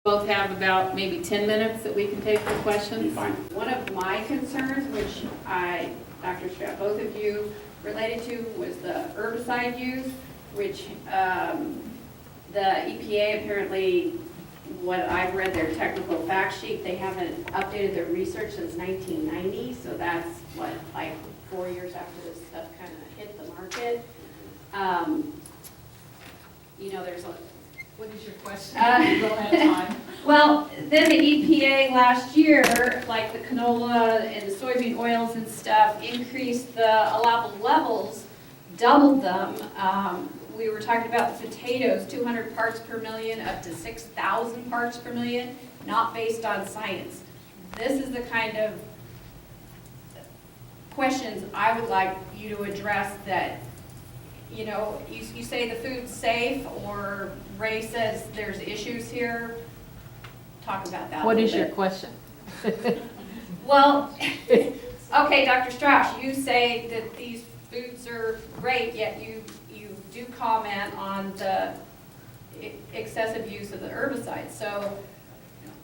Both have about maybe 10 minutes that we can take for questions. Fine. One of my concerns, which Dr. Strauss, both of you related to, was the herbicide use, which the EPA apparently, what I've read their technical fact sheet, they haven't updated their research since 1990, so that's what, like 4 years after this stuff kind of hit the market. You know, there's a What is your question? We don't have time. well, then the EPA last year, like the canola and the soybean oils and stuff, increased the allowable levels, doubled them. We were talking about the potatoes, 200 parts per million up to 6,000 parts per million, not based on science. This is the kind of questions I would like you to address that, you know, you say the food's safe, or Ray says there's issues here. Talk about that. What is your question? Well, okay, Dr. Strauss, you say that these foods are great, yet you do comment on the excessive use of the herbicides. So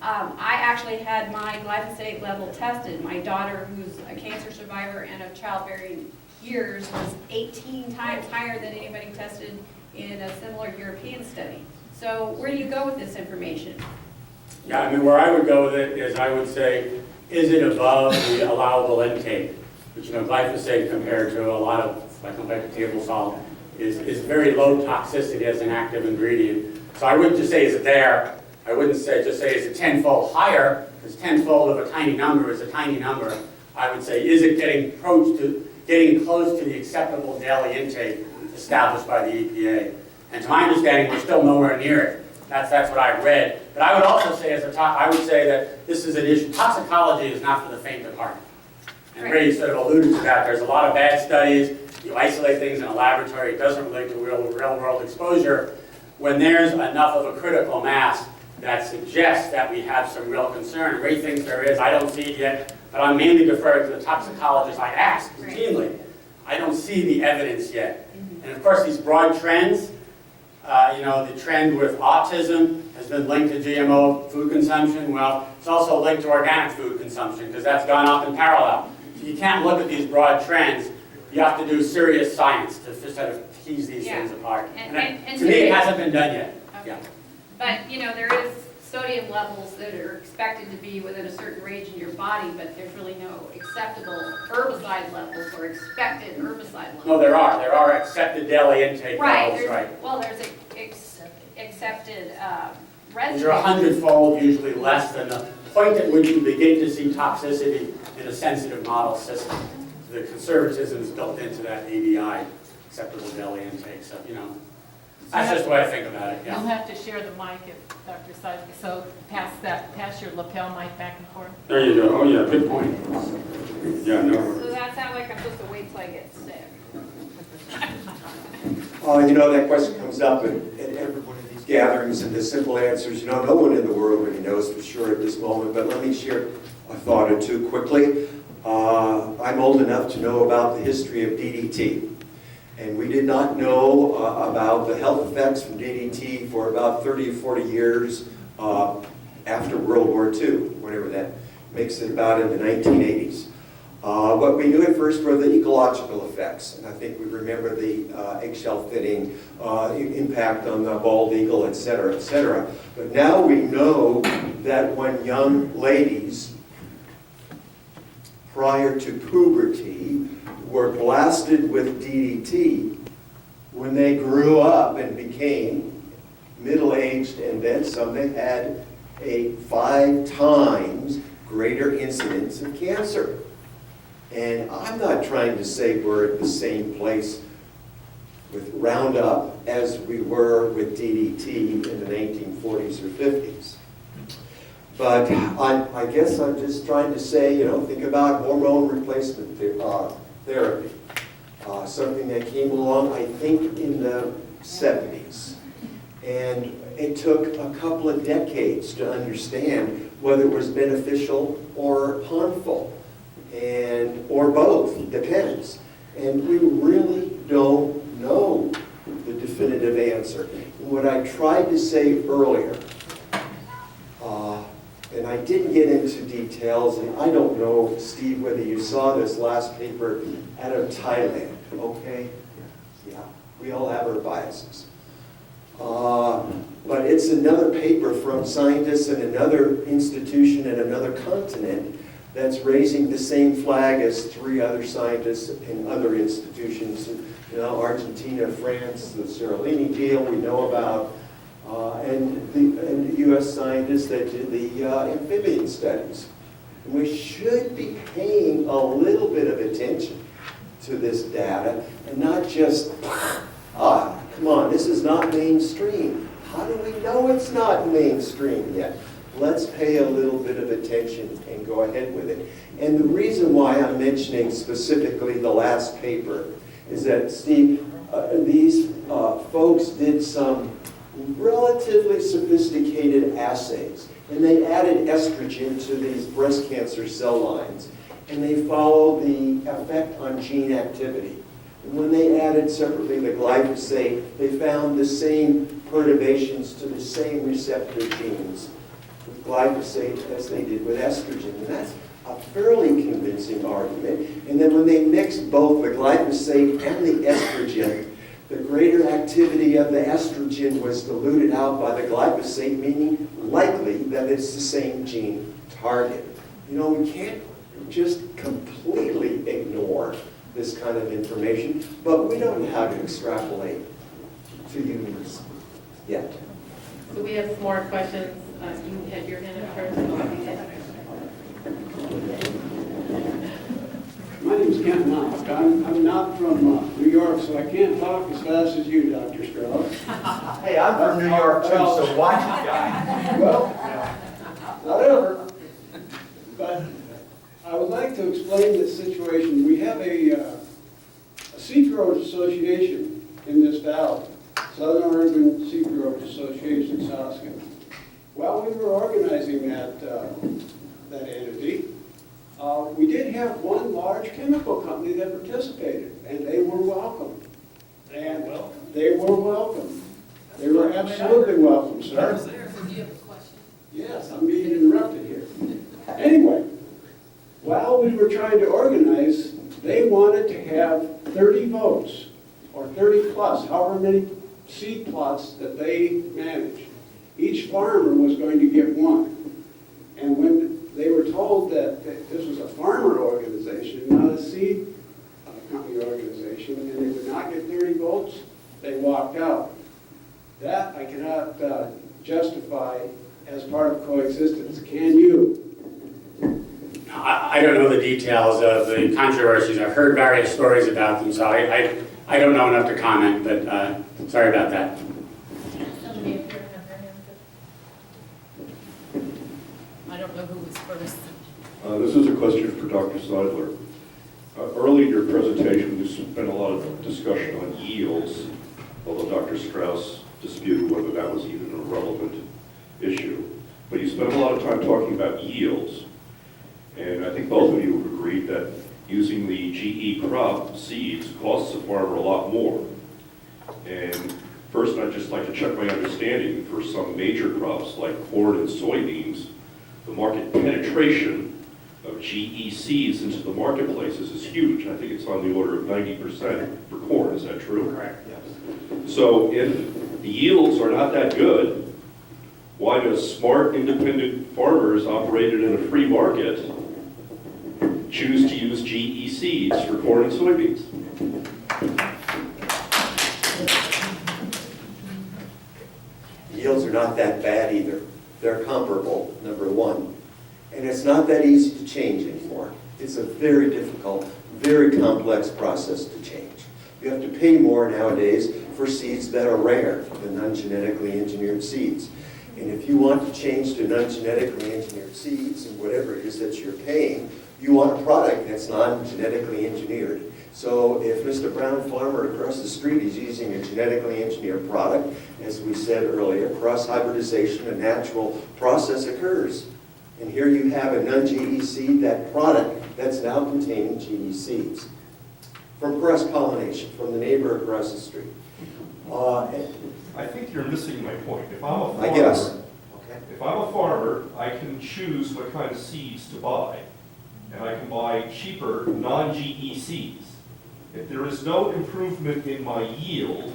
I actually had my glyphosate level tested. My daughter, who's a cancer survivor and of childbearing years, was 18 times higher than anybody tested in a similar European study. So where do you go with this information? Yeah, I mean, where I would go with it is I would say, is it above the allowable intake? Which, you know, glyphosate compared to a lot of, like compared to table salt, is very low toxicity as an active ingredient. So I wouldn't just say, is it there? I wouldn't say, just say, is it tenfold higher? Because tenfold of a tiny number is a tiny number. I would say, is it getting close to the acceptable daily intake established by the EPA? And to my understanding, we're still nowhere near it. That's what I read. But I would also say, I would say that this is an issue. Toxicology is not for the faint of heart. And Ray sort of alluded to that. There's a lot of bad studies. You isolate things in a laboratory. It doesn't relate to real-world exposure. When there's enough of a critical mass that suggests that we have some real concern, Ray thinks there is. I don't see it yet. But I'm mainly deferring to the toxicologist I ask routinely. I don't see the evidence yet. And of course, these broad trends, you know, the trend with autism has been linked to GMO food consumption. Well, it's also linked to organic food consumption because that's gone up in parallel. So you can't look at these broad trends. You have to do serious science to sort of tease these things apart. And to me, it hasn't been done yet. Okay. Yeah. But, you know, there is sodium levels that are expected to be within a certain range in your body, but there's really no acceptable herbicide levels or expected herbicide levels. No, there are. There are accepted daily intake Right. levels, right? Well, there's accepted residue. These are 100-fold usually less than the point at which you begin to see toxicity in a sensitive model system. The conservatism is built into that ADI, acceptable daily intake. So, you know, that's just the way I think about it. You'll Yeah. have to share the mic if Dr. Seidler, so pass your lapel mic back and forth. There you go. Oh, yeah, good point. Yeah, no. So that sounds like I'm supposed to wait till I get sick. You know, that question comes up at every one of these gatherings, and the simple answer is, you know, no one in the world really knows for sure at this moment, but let me share a thought or two quickly. I'm old enough to know about the history of DDT, and we did not know about the health effects from DDT for about 30 or 40 years after World War II, whatever that makes it, about in the 1980s. What we knew at first were the ecological effects, and I think we remember the eggshell thinning, impact on the bald eagle, et cetera, et cetera. But now we know that when young ladies prior to puberty were blasted with DDT, when they grew up and became middle-aged and then some, they had a 5 times greater incidence of cancer. And I'm not trying to say we're at the same place with Roundup as we were with DDT in the 1940s or 50s. But I guess I'm just trying to say, you know, think about hormone replacement therapy. Something that came along, I think, in the 70s. And it took a couple of decades to understand whether it was beneficial or harmful, or both, it depends. And we really don't know the definitive answer. And what I tried to say earlier, And I didn't get into details, and I don't know, Steve, whether you saw this last paper out of Thailand, okay? Yeah, we all have our biases. But it's another paper from scientists in another institution in another continent that's raising the same flag as 3 other scientists in other institutions. You know, Argentina, France, the Cerolini deal we know about, and the U.S. scientists that did the amphibian studies. And we should be paying a little bit of attention to this data and not just, come on, this is not mainstream. How do we know it's not mainstream yet? Let's pay a little bit of attention and go ahead with it. And the reason why I'm mentioning specifically the last paper is that, Steve, these folks did some relatively sophisticated assays, and they added estrogen to these breast cancer cell lines, and they followed the effect on gene activity. And when they added separately the glyphosate, they found the same perturbations to the same receptor genes with glyphosate as they did with estrogen. And that's a fairly convincing argument. And then when they mixed both the glyphosate and the estrogen, the greater activity of the estrogen was diluted out by the glyphosate, meaning likely that it's the same gene target. You know, we can't just completely ignore this kind of information, but we don't know how to extrapolate to humans yet. So we have some more questions. You had your hand up first. My name's Kent Knock. I'm not from New York, so I can't talk as fast as you, Dr. Strauss. Hey, I'm from New York too, so watch it, guy. Well, whatever. But I would like to explain this situation. We have a seed growers association in this valley, Southern Oregon Seed Growers Association, Soskin. While we were organizing that entity, we did have one large chemical company that participated, and they were welcome. And they were welcome. They were absolutely welcome, sir. Do you have a question? Yes, I'm being interrupted here. Anyway, while we were trying to organize, they wanted to have 30 votes, or 30 plus, however many seed plots that they managed. Each farmer was going to get one. And when they were told that this was a farmer organization, not a seed company organization, and they would not get 30 votes, they walked out. That I cannot justify as part of coexistence. Can you? I don't know the details of the controversies. I've heard various stories about them, so I don't know enough to comment, but sorry about that. Somebody up here have their hand up. I don't know who was first. This is a question for Dr. Seidler. Early in your presentation, you spent a lot of discussion on yields, although Dr. Strauss disputed whether that was even a relevant issue. But you spent a lot of time talking about yields. And I think both of you have agreed that using the GE crop seeds costs the farmer a lot more. And first, I'd just like to check my understanding for some major crops like corn and soybeans. The market penetration of GE seeds into the marketplaces is huge. I think it's on the order of 90% for corn. Is that true? Correct, yes. So if the yields are not that good, why do smart, independent farmers operated in a free market choose to use GE seeds for corn and soybeans? Yields are not that bad either. They're comparable, number one. And it's not that easy to change anymore. It's a very difficult, very complex process to change. You have to pay more nowadays for seeds that are rare than non-genetically engineered seeds. And if you want to change to non-genetically engineered seeds and whatever it is that you're paying, you want a product that's non-genetically engineered. So if Mr. Brown farmer across the street is using a genetically engineered product, as we said earlier, cross-hybridization, a natural process occurs. And here you have a non-GE seed, that product that's now containing GE seeds. From cross-pollination, from the neighbor across the street. I think you're missing my point. If I'm a farmer, I guess. If I'm a farmer, I can choose what kind of seeds to buy, and I can buy cheaper non-GE seeds. If there is no improvement in my yield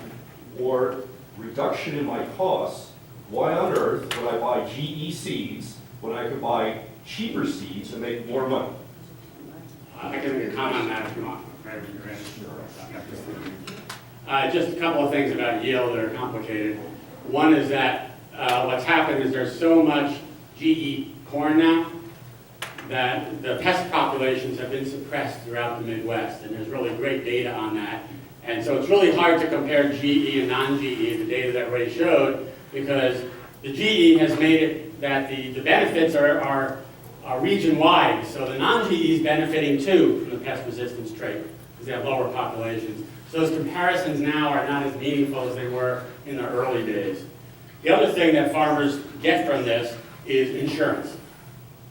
or reduction in my costs, why on earth would I buy GE seeds when I could buy cheaper seeds and make more money? I can make a comment on that if you want. Just a couple of things about yield that are complicated. One is that what's happened is there's so much GE corn now that the pest populations have been suppressed throughout the Midwest, and there's really great data on that. And so it's really hard to compare GE and non-GE, the data that Ray showed, because the GE has made it that the benefits are region-wide. So the non-GE is benefiting too from the pest resistance trait, because they have lower populations. So those comparisons now are not as meaningful as they were in the early days. The other thing that farmers get from this is insurance.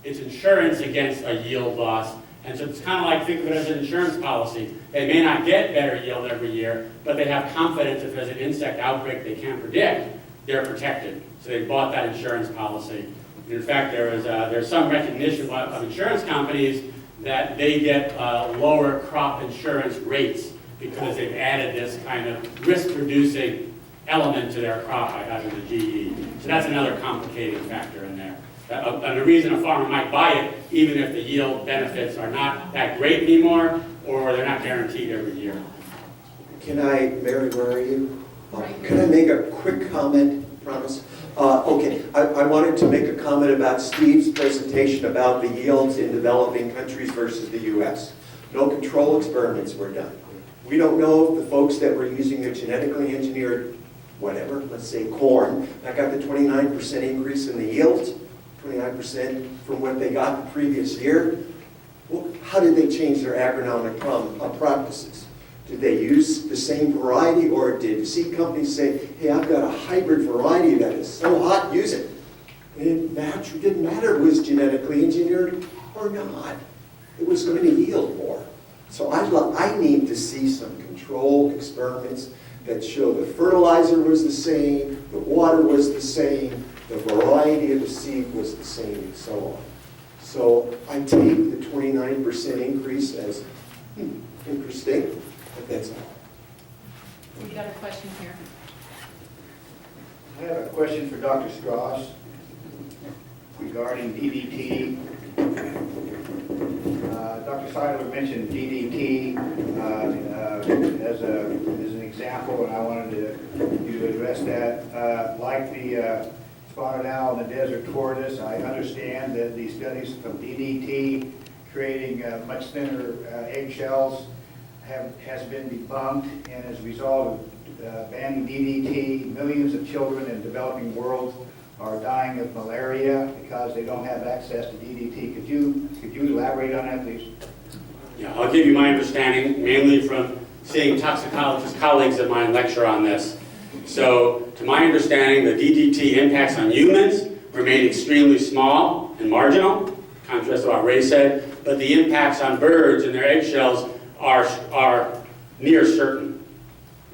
It's insurance against a yield loss. And so it's kind of like, think of it as an insurance policy. They may not get better yield every year, but they have confidence if there's an insect outbreak they can't predict, they're protected. So they bought that insurance policy. And in fact, there's some recognition of insurance companies that they get lower crop insurance rates because they've added this kind of risk-reducing element to their crop by having the GE. So that's another complicating factor in there. And the reason a farmer might buy it, even if the yield benefits are not that great anymore, or they're not guaranteed every year. Can I, Mary, where are you? Can I make a quick comment, promise? Okay, I wanted to make a comment about Steve's presentation about the yields in developing countries versus the US. No control experiments were done. We don't know if the folks that were using the genetically engineered, whatever, let's say corn, that got the 29% increase in the yields, 29% from what they got the previous year. Well, how did they change their agronomic practices? Did they use the same variety, or did seed companies say, hey, I've got a hybrid variety that is so hot, use it? And it didn't matter if it was genetically engineered or not. It was going to yield more. So I need to see some control experiments that show the fertilizer was the same, the water was the same, the variety of the seed was the same, and so on. So I take the 29% increase as interesting, but that's all. We got a question here. I have a question for Dr. Strauss regarding DDT. Dr. Seidler mentioned DDT as an example, and I wanted you to address that. Like the spotted owl and the desert tortoise, I understand that the studies from DDT creating much thinner eggshells has been debunked, and as a result of banning DDT, millions of children in developing worlds are dying of malaria because they don't have access to DDT. Could you elaborate on that, please? Yeah, I'll give you my understanding, mainly from seeing toxicologist colleagues of mine lecture on this. So, to my understanding, the DDT impacts on humans remain extremely small and marginal, contrast to what Ray said, but the impacts on birds and their eggshells are near certain.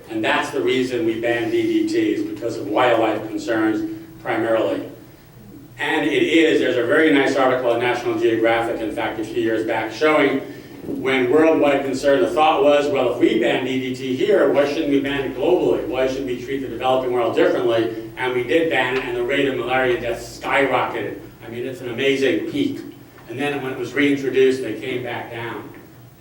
And that's the reason we ban DDTs, because of wildlife concerns primarily. And there's a very nice article in National Geographic, in fact, a few years back, showing when worldwide concern, the thought was, well, if we ban DDT here, why shouldn't we ban it globally? Why should we treat the developing world differently? And we did ban it, and the rate of malaria deaths skyrocketed. I mean, it's an amazing peak. And then when it was reintroduced, they came back down.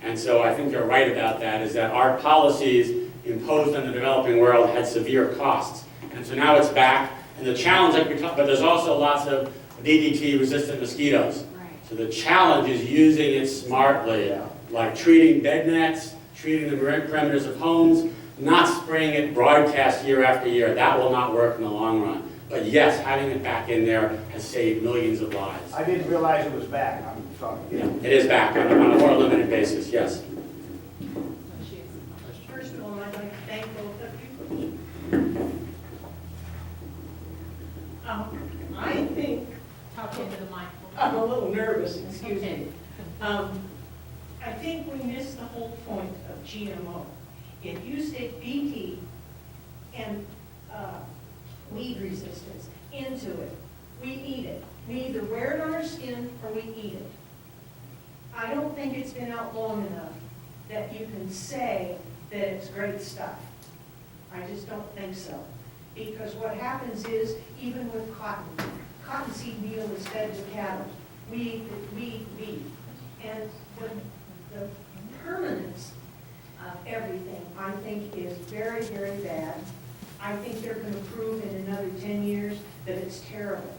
And so I think you're right about that, is that our policies imposed on the developing world had severe costs. And so now it's back. And the challenge, but there's also lots of DDT-resistant mosquitoes. Right. So the challenge is using it smartly, like treating bed nets, treating the perimeters of homes, not spraying it broadcast year after year. That will not work in the long run. But yes, having it back in there has saved millions of lives. I didn't realize it was back. I'm sorry. Yeah, it is back on a more limited basis, yes. First of all, I'd like to thank both of you. I think, Talk into the mic. I'm a little nervous, excuse Okay. me. I think we missed the whole point of GMO. If you stick BT and weed resistance into it, we eat it. We either wear it on our skin or we eat it. I don't think it's been out long enough that you can say that it's great stuff. I just don't think so. Because what happens is, even with cottonseed meal is fed to cattle. We eat beef. And the permanence of everything, I think, is very, very bad. I think they're going to prove in another 10 years that it's terrible.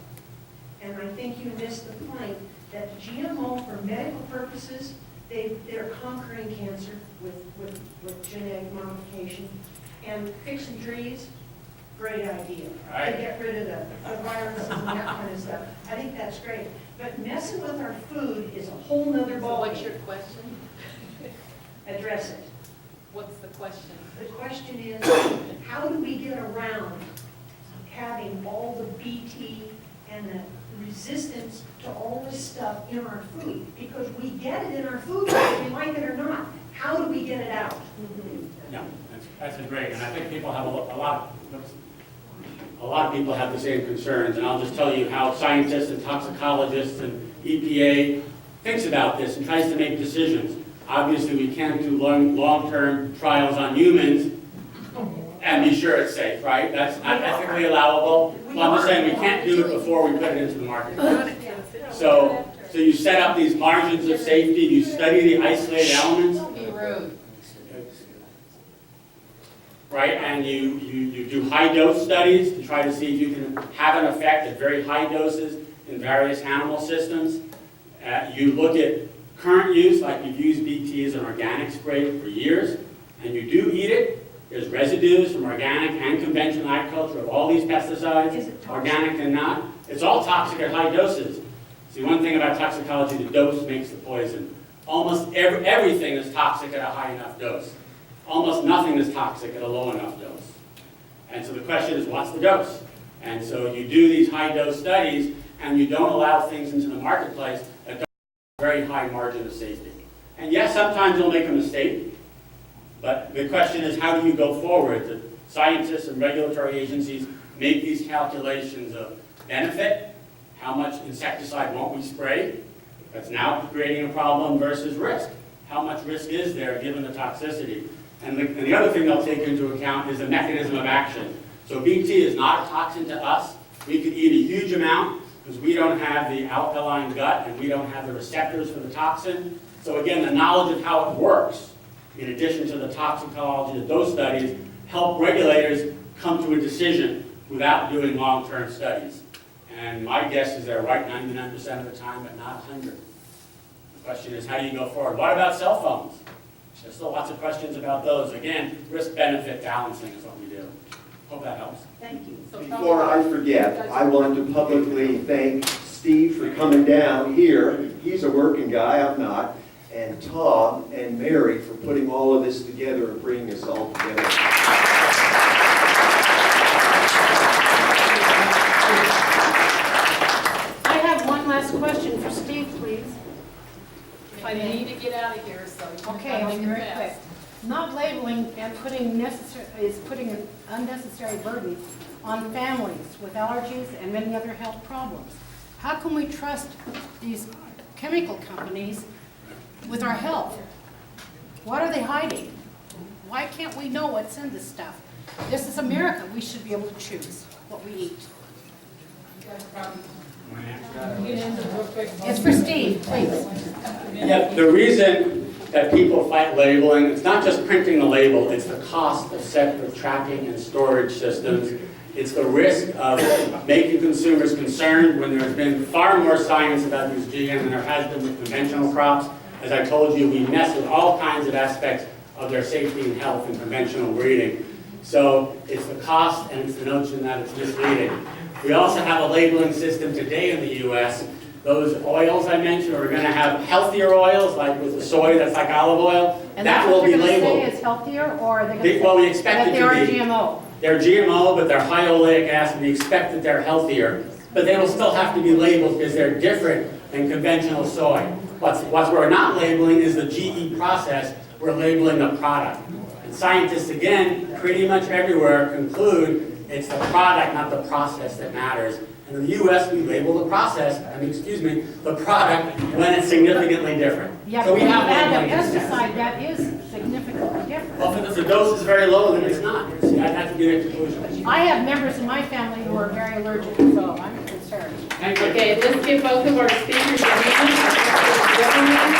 And I think you missed the point that GMO for medical purposes, they're conquering cancer with genetic modification. And fixing trees, great idea. Right. To get rid of the viruses and that kind of stuff. I think that's great. But messing with our food is a whole nother So what's ballgame. your question? Address it. What's the question? The question is, how do we get around having all the BT and the resistance to all this stuff in our food? Because we get it in our food, whether we like it or not. How do we get it out? No, that's great, and I think people have a lot of people have the same concerns, and I'll just tell you how scientists and toxicologists and EPA thinks about this and tries to make decisions. Obviously, we can't do long-term trials on humans and be sure it's safe, right? That's not ethically allowable. Well, I'm just saying we can't do it before we put it into the market. So you set up these margins of safety, you study the isolated elements, Don't be rude. right? And you do high dose studies to try to see if you can have an effect at very high doses in various animal systems. You look at current use, like you've used BT as an organic spray for years, and you do eat it. There's residues from organic and conventional agriculture of all these pesticides, Is it toxic? organic and not. It's all toxic at high doses. See, one thing about toxicology, the dose makes the poison. Almost everything is toxic at a high enough dose. Almost nothing is toxic at a low enough dose. And so the question is, what's the dose? And so you do these high dose studies, and you don't allow things into the marketplace that don't have a very high margin of safety. And yes, sometimes you'll make a mistake, but the question is, how do you go forward? The scientists and regulatory agencies make these calculations of benefit, how much insecticide won't we spray, that's now creating a problem, versus risk. How much risk is there given the toxicity? And the other thing they'll take into account is the mechanism of action. So BT is not a toxin to us. We could eat a huge amount because we don't have the alkaline gut and we don't have the receptors for the toxin. So again, the knowledge of how it works, in addition to the toxicology of those studies, help regulators come to a decision without doing long-term studies. And my guess is they're right 99% of the time, but not 100%. The question is, how do you go forward? What about cell phones? There's still lots of questions about those. Again, risk-benefit balancing is what we do. Hope that helps. Thank you. So Before I forget, I want to publicly thank Steve for coming down here. He's a working guy, I'm not. And Tom and Mary for putting all of this together and bringing us all together. I have one last question for Steve, please. I need to get out of here, so you Okay, can I'll be very fast. quick. Not labeling and putting an unnecessary burden on families with allergies and many other health problems. How can we trust these chemical companies with our health? What are they hiding? Why can't we know what's in this stuff? This is America. We should be able to choose what we eat. It's for Steve, please. Yeah, the reason that people fight labeling, it's not just printing the label, it's the cost of separate tracking and storage systems. It's the risk of making consumers concerned when there's been far more science about these GM than there has been with conventional crops. As I told you, we mess with all kinds of aspects of their safety and health in conventional breeding. So it's the cost and it's the notion that it's misleading. We also have a labeling system today in the U.S. Those oils I mentioned are going to have healthier oils, like with the soy that's like olive oil. And that that's will what be they're going to say labeled. is healthier, or are they going to say Well, we expect that it they to are be. GMO? They're GMO, but they're high oleic acid. We expect that they're healthier. But they will still have to be labeled because they're different than conventional soy. What we're not labeling is the GE process. We're labeling the product. And scientists, again, pretty much everywhere conclude it's the product, not the process, that matters. And in the US, we label the process, the product when it's significantly different. Yeah, So but we when you have add labeling a instead. pesticide, that is significantly different. Well, if the dose is very low, then it's not. See, that would be the conclusion. I have members in my family who are very allergic, so I'm concerned. Thank you. Okay, let's give both of our speakers a hand.